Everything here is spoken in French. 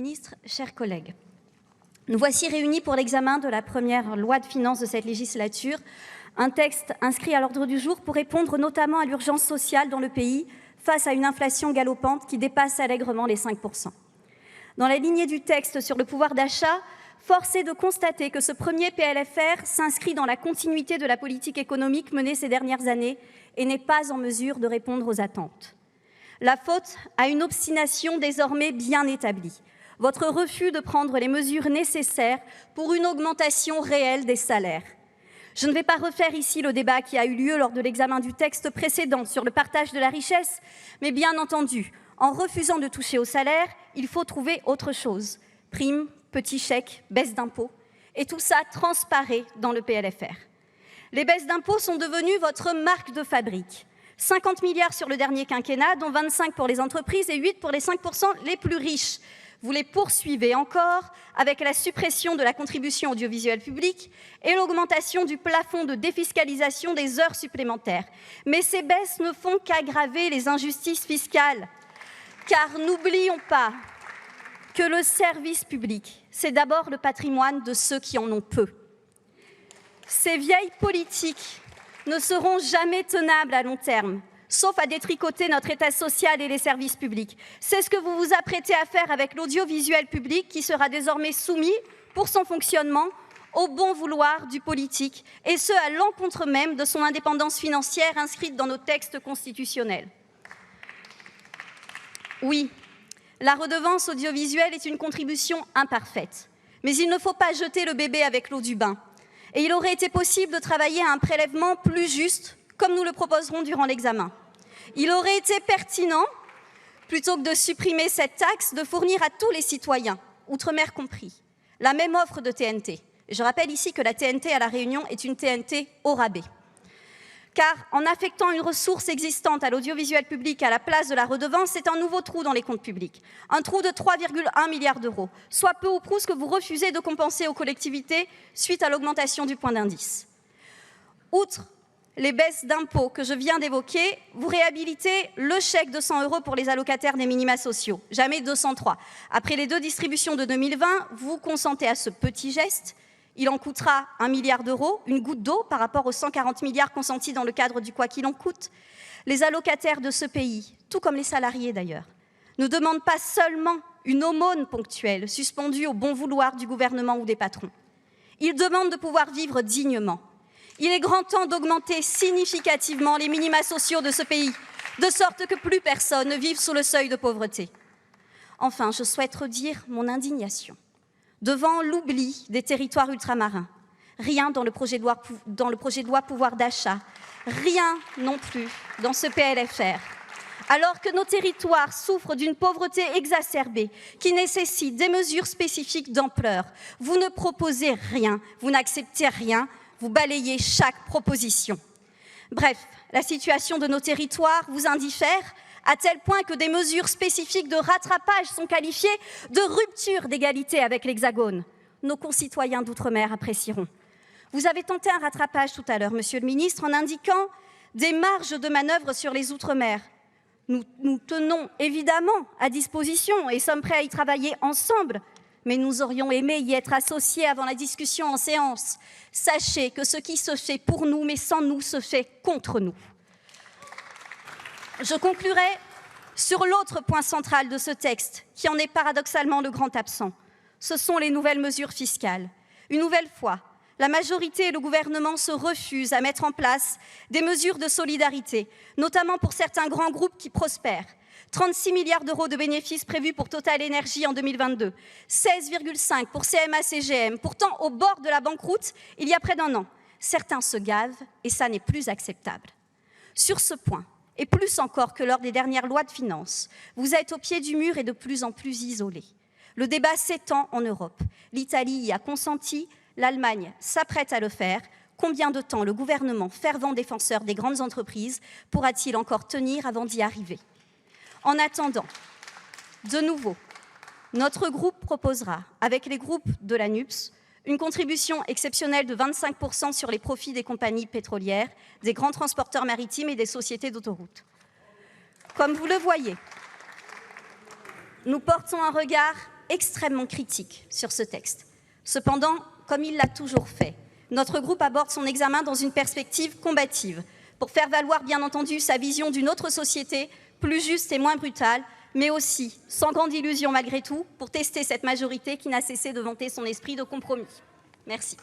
Ministre, chers collègues. Nous voici réunis pour l'examen de la première loi de finances de cette législature, un texte inscrit à l'ordre du jour pour répondre notamment à l'urgence sociale dans le pays face à une inflation galopante qui dépasse allègrement les 5%. Dans la lignée du texte sur le pouvoir d'achat, force est de constater que ce premier PLFR s'inscrit dans la continuité de la politique économique menée ces dernières années et n'est pas en mesure de répondre aux attentes. La faute à une obstination désormais bien établie. Votre refus de prendre les mesures nécessaires pour une augmentation réelle des salaires. Je ne vais pas refaire ici le débat qui a eu lieu lors de l'examen du texte précédent sur le partage de la richesse, mais bien entendu, en refusant de toucher au salaire, il faut trouver autre chose. Primes, petits chèques, baisse d'impôts, et tout ça transparaît dans le PLFR. Les baisses d'impôts sont devenues votre marque de fabrique. 50 milliards sur le dernier quinquennat, dont 25 pour les entreprises et 8 pour les 5% les plus riches. Vous les poursuivez encore avec la suppression de la contribution audiovisuelle publique et l'augmentation du plafond de défiscalisation des heures supplémentaires. Mais ces baisses ne font qu'aggraver les injustices fiscales. Car n'oublions pas que le service public, c'est d'abord le patrimoine de ceux qui en ont peu. Ces vieilles politiques ne seront jamais tenables à long terme, sauf à détricoter notre État social et les services publics. C'est ce que vous vous apprêtez à faire avec l'audiovisuel public qui sera désormais soumis, pour son fonctionnement, au bon vouloir du politique, et ce à l'encontre même de son indépendance financière inscrite dans nos textes constitutionnels. Oui, la redevance audiovisuelle est une contribution imparfaite, mais il ne faut pas jeter le bébé avec l'eau du bain. Et il aurait été possible de travailler à un prélèvement plus juste, comme nous le proposerons durant l'examen. Il aurait été pertinent, plutôt que de supprimer cette taxe, de fournir à tous les citoyens, outre-mer compris, la même offre de TNT. Je rappelle ici que la TNT à La Réunion est une TNT au rabais. Car en affectant une ressource existante à l'audiovisuel public à la place de la redevance, c'est un nouveau trou dans les comptes publics. Un trou de 3,1 milliards d'euros, soit peu ou prou ce que vous refusez de compenser aux collectivités suite à l'augmentation du point d'indice. Outre les baisses d'impôts que je viens d'évoquer, vous réhabilitez le chèque de 100 € pour les allocataires des minima sociaux, jamais 203. Après les 2 distributions de 2020, vous consentez à ce petit geste. Il en coûtera 1 milliard d'euros, une goutte d'eau par rapport aux 140 milliards consentis dans le cadre du quoi qu'il en coûte. Les allocataires de ce pays, tout comme les salariés d'ailleurs, ne demandent pas seulement une aumône ponctuelle suspendue au bon vouloir du gouvernement ou des patrons. Ils demandent de pouvoir vivre dignement. Il est grand temps d'augmenter significativement les minima sociaux de ce pays, de sorte que plus personne ne vive sous le seuil de pauvreté. Enfin, je souhaite redire mon indignation devant l'oubli des territoires ultramarins. Rien dans le projet de loi pouvoir d'achat, rien non plus dans ce PLFR. Alors que nos territoires souffrent d'une pauvreté exacerbée qui nécessite des mesures spécifiques d'ampleur, vous ne proposez rien, vous n'acceptez rien, vous balayez chaque proposition. Bref, la situation de nos territoires vous indiffère à tel point que des mesures spécifiques de rattrapage sont qualifiées de rupture d'égalité avec l'Hexagone. Nos concitoyens d'outre-mer apprécieront. Vous avez tenté un rattrapage tout à l'heure, Monsieur le Ministre, en indiquant des marges de manœuvre sur les outre-mer. Nous tenons évidemment à disposition et sommes prêts à y travailler ensemble, mais nous aurions aimé y être associés avant la discussion en séance. Sachez que ce qui se fait pour nous, mais sans nous, se fait contre nous. Je conclurai sur l'autre point central de ce texte, qui en est paradoxalement le grand absent. Ce sont les nouvelles mesures fiscales. Une nouvelle fois, la majorité et le gouvernement se refusent à mettre en place des mesures de solidarité, notamment pour certains grands groupes qui prospèrent. 36 milliards d'euros de bénéfices prévus pour Total Énergie en 2022, 16,5 pour CMA-CGM, pourtant au bord de la banqueroute il y a près d'1 an. Certains se gavent et ça n'est plus acceptable. Sur ce point, et plus encore que lors des dernières lois de finances, vous êtes au pied du mur et de plus en plus isolés. Le débat s'étend en Europe. L'Italie y a consenti, l'Allemagne s'apprête à le faire. Combien de temps le gouvernement, fervent défenseur des grandes entreprises, pourra-t-il encore tenir avant d'y arriver? En attendant, de nouveau, notre groupe proposera, avec les groupes de la NUPS, une contribution exceptionnelle de 25% sur les profits des compagnies pétrolières, des grands transporteurs maritimes et des sociétés d'autoroutes. Comme vous le voyez, nous portons un regard extrêmement critique sur ce texte. Cependant, comme il l'a toujours fait, notre groupe aborde son examen dans une perspective combative, pour faire valoir bien entendu sa vision d'une autre société, plus juste et moins brutale, mais aussi, sans grande illusion malgré tout, pour tester cette majorité qui n'a cessé de vanter son esprit de compromis. Merci.